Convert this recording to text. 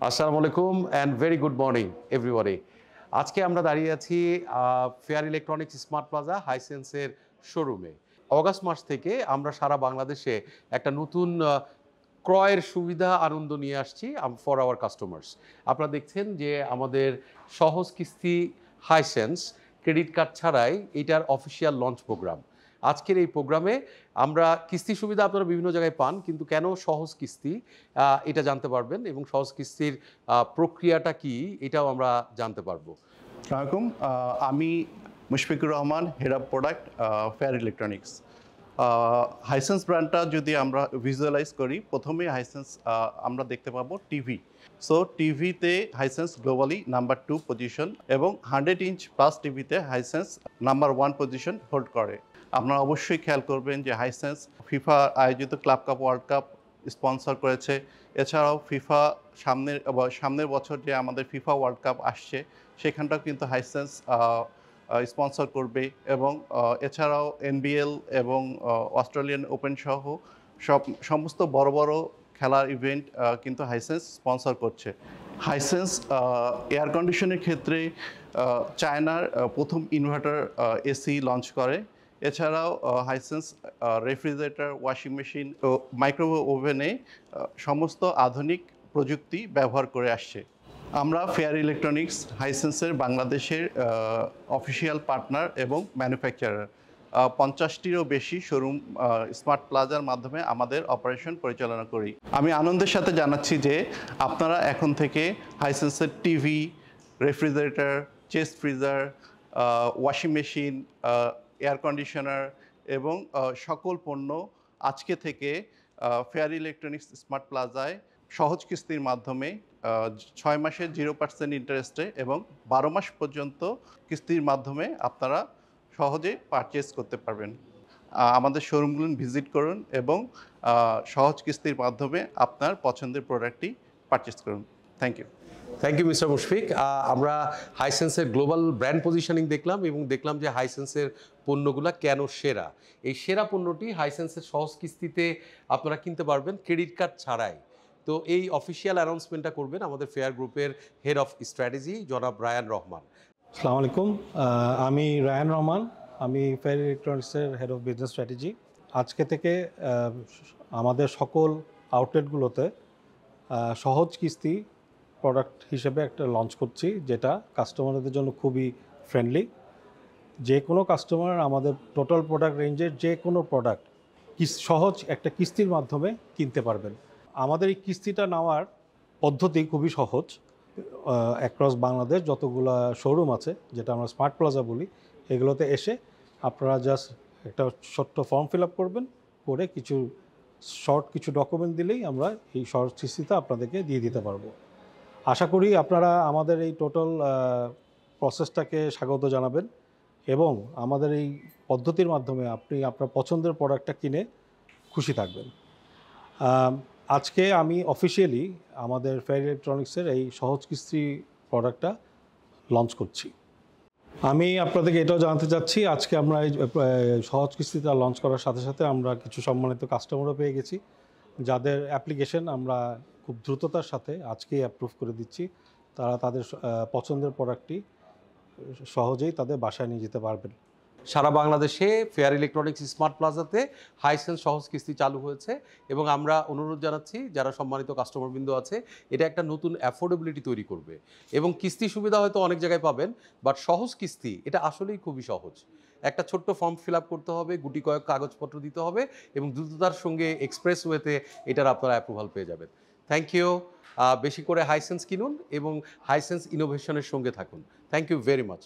আসসালামু আলাইকুম and very good morning everybody. আজকে আমরা দাঁড়িয়ে আছি ফেয়ার ইলেকট্রনিক্স স্মার্ট প্লাজা হাইসেন্সের শোরুমে। অগাস্ট মাস থেকে আমরা সারা বাংলাদেশে একটা নতুন ক্রয়ের সুবিধা আনন্দ নিয়ে আসছি ফর আওয়ার কাস্টমার্স। আপনারা দেখছেন যে আমাদের সহজ কিস্তি হাইসেন্স ক্রেডিট কার্ড ছাড়াই এটার অফিসিয়াল লঞ্চ প্রোগ্রাম। আজকের এই প্রোগ্রামে আমরা কিস্তি সুবিধা আপনারা বিভিন্ন জায়গায় পান, কিন্তু কেন সহজ কিস্তি এটা জানতে পারবেন এবং সহজ কিস্তির প্রক্রিয়াটা কি এটাও আমরা জানতে পারবো। আসসালামাইকুম, আমি Mushfiqur Rahman, head of product, fair electronics. Hisense ব্র্যান্ডটা যদি আমরা ভিজুয়ালাইজ করি, প্রথমেই হাইসেন্স আমরা দেখতে পাবো টিভি। সো টিভিতে হাইসেন্স গ্লোবালি নাম্বার 2 পজিশন এবং 100 ইঞ্চ প্লাস টিভিতে হাইসেন্স নাম্বার 1 পজিশন হোল্ড করে। আপনারা অবশ্যই খেয়াল করবেন যে হাইসেন্স ফিফা আয়োজিত club cup world cup sponsor করেছে। এছাড়াও ফিফা সামনের বছর যে আমাদের ফিফা ওয়ার্ল্ড কাপ আসছে সেখানটাও কিন্তু হাইসেন্স স্পন্সর করবে এবং এছাড়াও এনবিএল এবং অস্ট্রেলিয়ান ওপেন সহ সমস্ত বড় বড় খেলার ইভেন্ট কিন্তু হাইসেন্স স্পন্সর করছে। হাইসেন্স এয়ার কন্ডিশনের ক্ষেত্রে চায়নার প্রথম ইনভার্টার এসি লঞ্চ করে। এছাড়াও হাইসেন্স রেফ্রিজারেটর, ওয়াশিং মেশিন ও মাইক্রোওয়েভ ওভেনে সমস্ত আধুনিক প্রযুক্তি ব্যবহার করে আসছে। আমরা ফেয়ার ইলেকট্রনিক্স হাইসেন্সের বাংলাদেশের অফিসিয়াল পার্টনার এবং ম্যানুফ্যাকচারার। 50টিরও বেশি শোরুম স্মার্ট প্লাজার মাধ্যমে আমাদের অপারেশন পরিচালনা করি। আমি আনন্দের সাথে জানাচ্ছি যে আপনারা এখন থেকে হাইসেন্সের TV, refrigerator, chest freezer, washing machine, air conditioner এবং সকল পণ্য আজকে থেকে ফেয়ার ইলেকট্রনিক্স স্মার্ট প্লাজায় সহজ কিস্তির মাধ্যমে 6 মাসের 0% ইন্টারেস্টে এবং 12 মাস পর্যন্ত কিস্তির মাধ্যমে আপনারা সহজে পারচেস করতে পারবেন। আমাদের শোরুমগুলো ভিজিট করুন এবং সহজ কিস্তির মাধ্যমে আপনার পছন্দের প্রোডাক্টটি পারচেস করুন। Thank you Mister Mushfiq. আমরা হাইসেন্সের গ্লোবাল ব্র্যান্ড পজিশনিং দেখলাম এবং দেখলাম যে হাইসেন্সের পণ্যগুলো কেন সেরা। এই সেরা পণ্যটি হাইসেন্সের সহজ কিস্তিতে আপনারা কিনতে পারবেন ক্রেডিট কার্ড ছাড়াই। তো এই অফিসিয়াল অ্যানাউন্সমেন্টটা করবেন আমাদের ফেয়ার গ্রুপের হেড অফ স্ট্র্যাটেজি জনাব রায়ান রহমান। আসসালামু আলাইকুম, আমি রায়ান রহমান, আমি ফেয়ার ইলেকট্রনিক্সের হেড অফ বিজনেস স্ট্র্যাটেজি। আজকে থেকে আমাদের সকল আউটলেটগুলোতে সহজ কিস্তি প্রোডাক্ট হিসেবে একটা লঞ্চ করছি, যেটা কাস্টমারদের জন্য খুবই ফ্রেন্ডলি। যে কোনো কাস্টমার আমাদের টোটাল প্রোডাক্ট রেঞ্জের যে কোনো প্রোডাক্ট সহজ একটা কিস্তির মাধ্যমে কিনতে পারবেন। আমাদের এই কিস্তিটা নেওয়ার পদ্ধতি খুবই সহজ। অ্যাক্রস বাংলাদেশ যতগুলো শোরুম আছে, যেটা আমরা স্মার্ট প্লাজা বলি, এগুলোতে এসে আপনারা জাস্ট একটা ছোট্ট ফর্ম ফিল আপ করবেন, করে কিছু ডকুমেন্ট দিলেই আমরা এই সহজ কিস্তিটা আপনাদেরকে দিয়ে দিতে পারবো। আশা করি আপনারা আমাদের এই টোটাল প্রসেসটাকে স্বাগত জানাবেন এবং আমাদের এই পদ্ধতির মাধ্যমে আপনি আপনার পছন্দের প্রোডাক্টটা কিনে খুশি থাকবেন। আজকে আমি অফিসিয়ালি আমাদের ফেয়ার ইলেকট্রনিক্সের এই সহজ কিস্তি প্রোডাক্টটা লঞ্চ করছি। আমি আপনাদেরকে এটাও জানাতে চাচ্ছি, আজকে আমরা এই সহজ কিস্তিটা লঞ্চ করার সাথে সাথে আমরা কিছু সম্মানিত কাস্টমারও পেয়ে গেছি, যাদের অ্যাপ্লিকেশন আমরা খুব দ্রুততার সাথে আজকেই অ্যাপ্রুভ করে দিচ্ছি। তারা তাদের পছন্দের প্রোডাক্টটি সহজেই তাদের বাসায় নিয়ে যেতে পারবেন। সারা বাংলাদেশে ফেয়ার ইলেকট্রনিক্স স্মার্ট প্লাজাতে হাইসেন্স সহজ কিস্তি চালু হয়েছে এবং আমরা অনুরোধ জানাচ্ছি যারা সম্মানিত কাস্টমারবৃন্দ আছে, এটা একটা নতুন অ্যাফোর্ডেবিলিটি তৈরি করবে এবং কিস্তি সুবিধা হয়তো অনেক জায়গায় পাবেন, বাট সহজ কিস্তি এটা আসলেই খুবই সহজ। একটা ছোট্ট ফর্ম ফিল আপ করতে হবে, গুটি কয়েক কাগজপত্র দিতে হবে এবং দ্রুততার সঙ্গে এক্সপ্রেস ওয়েতে এটার আপনারা অ্যাপ্রুভাল পেয়ে যাবেন। Thank you. বেশি করে হাইসেন্স কিনুন এবং হাইসেন্স ইনোভেশনের সঙ্গে থাকুন। Thank you very much.